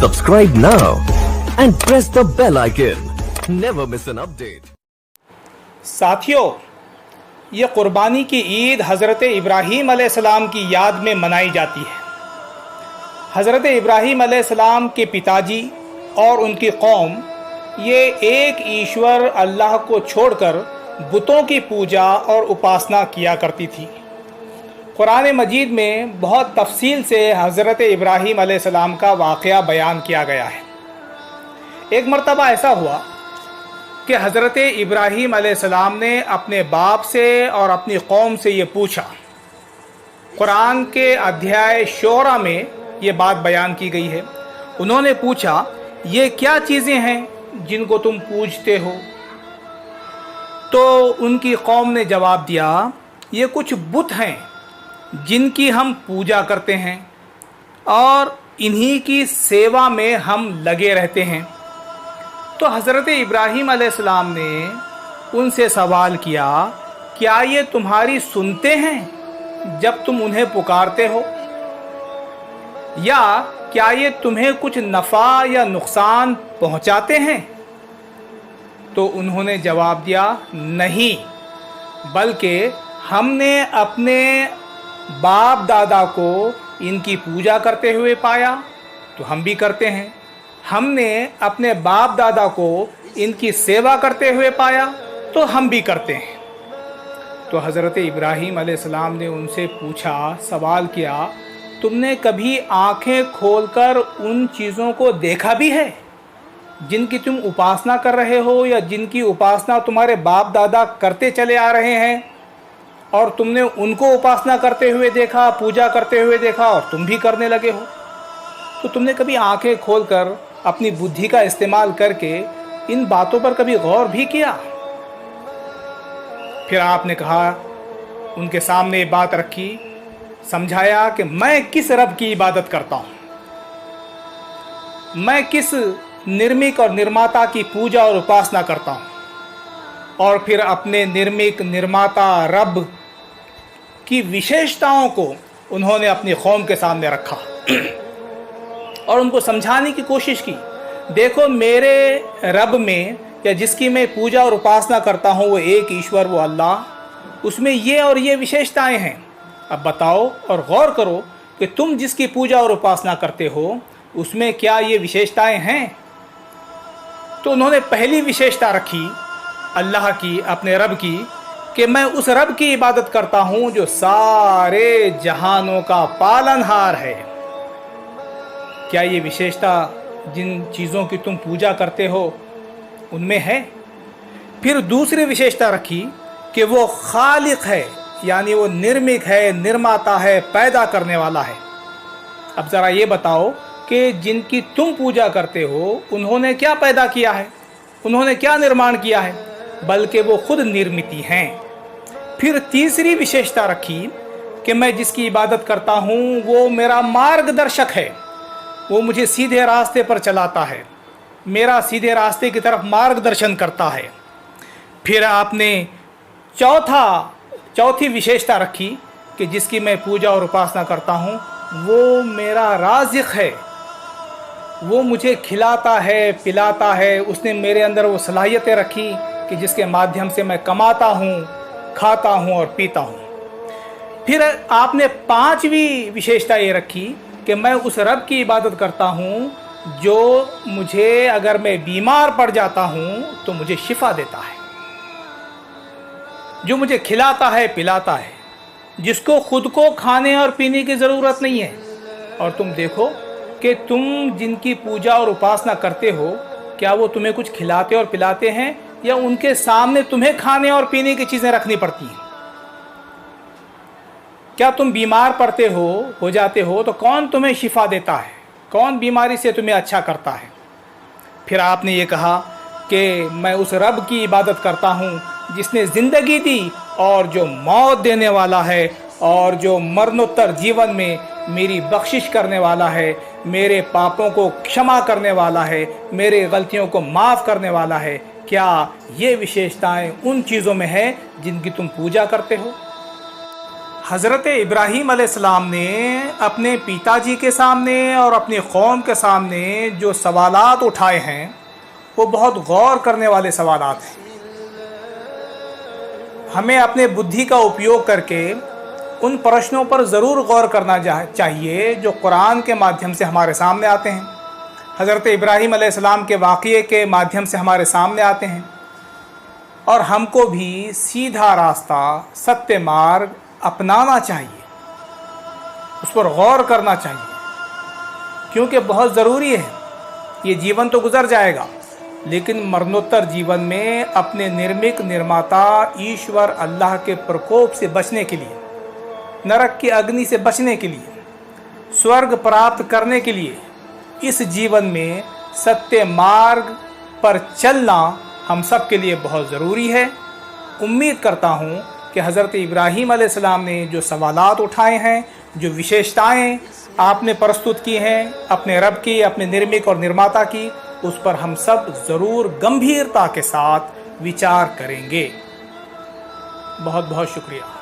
Subscribe now and press the bell icon. Never miss an update. साथियों, ये क़ुरबानी की ईद हज़रत इब्राहीम अलैहिस्सलाम की याद में मनाई जाती है। हज़रत इब्राहीम अलैहिस्सलाम के पिताजी और उनकी कौम ये एक ईश्वर अल्लाह को छोड़कर बुतों की पूजा और उपासना किया करती थी। कुरान मजीद में बहुत तफसील से हज़रत इब्राहीम अलैहिस्सलाम का वाक़या बयान किया गया है। एक मरतबा ऐसा हुआ कि हज़रत इब्राहीम अलैहिस्सलाम ने अपने बाप से और अपनी कौम से ये पूछा। कुरान के अध्याय शोरा में ये बात बयान की गई है। उन्होंने पूछा, ये क्या चीज़ें हैं जिनको तुम पूजते हो? तो उनकी कौम ने जवाब दिया, ये कुछ बुत हैं जिनकी हम पूजा करते हैं और इन्हीं की सेवा में हम लगे रहते हैं। तो हज़रत इब्राहीम अलैहिस्सलाम ने उनसे सवाल किया, क्या ये तुम्हारी सुनते हैं जब तुम उन्हें पुकारते हो, या क्या ये तुम्हें कुछ नफ़ा या नुकसान पहुंचाते हैं? तो उन्होंने जवाब दिया, नहीं, बल्कि हमने अपने बाप दादा को इनकी पूजा करते हुए पाया तो हम भी करते हैं, हमने अपने बाप दादा को इनकी सेवा करते हुए पाया तो हम भी करते हैं। तो हज़रत इब्राहीम अलैहिस्सलाम ने उनसे पूछा, सवाल किया, तुमने कभी आंखें खोलकर उन चीज़ों को देखा भी है जिनकी तुम उपासना कर रहे हो या जिनकी उपासना तुम्हारे बाप दादा करते चले आ रहे हैं और तुमने उनको उपासना करते हुए देखा, पूजा करते हुए देखा और तुम भी करने लगे हो? तो तुमने कभी आंखें खोलकर अपनी बुद्धि का इस्तेमाल करके इन बातों पर कभी गौर भी किया? फिर आपने कहा, उनके सामने ये बात रखी, समझाया कि मैं किस रब की इबादत करता हूँ, मैं किस निर्मिक और निर्माता की पूजा और उपासना करता हूँ, और फिर अपने निर्मिक निर्माता रब की विशेषताओं को उन्होंने अपनी कौम के सामने रखा और उनको समझाने की कोशिश की। देखो, मेरे रब में या जिसकी मैं पूजा और उपासना करता हूँ वो एक ईश्वर, वो अल्लाह, उसमें ये और ये विशेषताएं हैं। अब बताओ और गौर करो कि तुम जिसकी पूजा और उपासना करते हो उसमें क्या ये विशेषताएं हैं? तो उन्होंने पहली विशेषता रखी अल्लाह की, अपने रब की, कि मैं उस रब की इबादत करता हूँ जो सारे जहानों का पालनहार है। क्या ये विशेषता जिन चीज़ों की तुम पूजा करते हो उनमें है? फिर दूसरी विशेषता रखी कि वो खालिक है, यानी वो निर्मिक है, निर्माता है, पैदा करने वाला है। अब ज़रा ये बताओ कि जिनकी तुम पूजा करते हो उन्होंने क्या पैदा किया है, उन्होंने क्या निर्माण किया है? बल्कि वो खुद निर्मिती हैं। फिर तीसरी विशेषता रखी कि मैं जिसकी इबादत करता हूँ वो मेरा मार्गदर्शक है, वो मुझे सीधे रास्ते पर चलाता है, मेरा सीधे रास्ते की तरफ मार्गदर्शन करता है। फिर आपने चौथी विशेषता रखी कि जिसकी मैं पूजा और उपासना करता हूँ वो मेरा राज़िक है, वो मुझे खिलाता है, पिलाता है, उसने मेरे अंदर वो सलाहियतें रखी कि जिसके माध्यम से मैं कमाता हूँ, खाता हूँ और पीता हूँ। फिर आपने पांचवी विशेषता ये रखी कि मैं उस रब की इबादत करता हूँ जो मुझे, अगर मैं बीमार पड़ जाता हूँ तो मुझे शिफा देता है, जो मुझे खिलाता है, पिलाता है, जिसको खुद को खाने और पीने की ज़रूरत नहीं है। और तुम देखो कि तुम जिनकी पूजा और उपासना करते हो, क्या वो तुम्हें कुछ खिलाते और पिलाते हैं या उनके सामने तुम्हें खाने और पीने की चीज़ें रखनी पड़ती हैं? क्या तुम बीमार पड़ते हो जाते हो तो कौन तुम्हें शिफा देता है, कौन बीमारी से तुम्हें अच्छा करता है? फिर आपने ये कहा कि मैं उस रब की इबादत करता हूँ जिसने ज़िंदगी दी और जो मौत देने वाला है और जो मरणोत्तर जीवन में मेरी बख्शिश करने वाला है, मेरे पापों को क्षमा करने वाला है, मेरे गलतियों को माफ़ करने वाला है। क्या ये विशेषताएं उन चीज़ों में है जिनकी तुम पूजा करते हो? हज़रत इब्राहीम अलैहिस्सलाम ने अपने पिताजी के सामने और अपनी कौम के सामने जो सवालात उठाए हैं वो बहुत गौर करने वाले सवालात हैं। हमें अपने बुद्धि का उपयोग करके उन प्रश्नों पर ज़रूर गौर करना चाहिए जो कुरान के माध्यम से हमारे सामने आते हैं, हज़रत इब्राहीम अलैहिस्सलाम के वाक़ये के माध्यम से हमारे सामने आते हैं, और हमको भी सीधा रास्ता, सत्य मार्ग अपनाना चाहिए, उस पर गौर करना चाहिए, क्योंकि बहुत ज़रूरी है। ये जीवन तो गुज़र जाएगा, लेकिन मरणोत्तर जीवन में अपने निर्मिक निर्माता ईश्वर अल्लाह के प्रकोप से बचने के लिए, नरक की अग्नि से बचने के लिए, स्वर्ग प्राप्त करने के लिए इस जीवन में सत्य मार्ग पर चलना हम सब के लिए बहुत ज़रूरी है। उम्मीद करता हूँ कि हज़रत इब्राहीम अलैहिस्सलाम ने जो सवालात उठाए हैं, जो विशेषताएं आपने प्रस्तुत की हैं अपने रब की, अपने निर्मिक और निर्माता की, उस पर हम सब ज़रूर गंभीरता के साथ विचार करेंगे। बहुत बहुत शुक्रिया।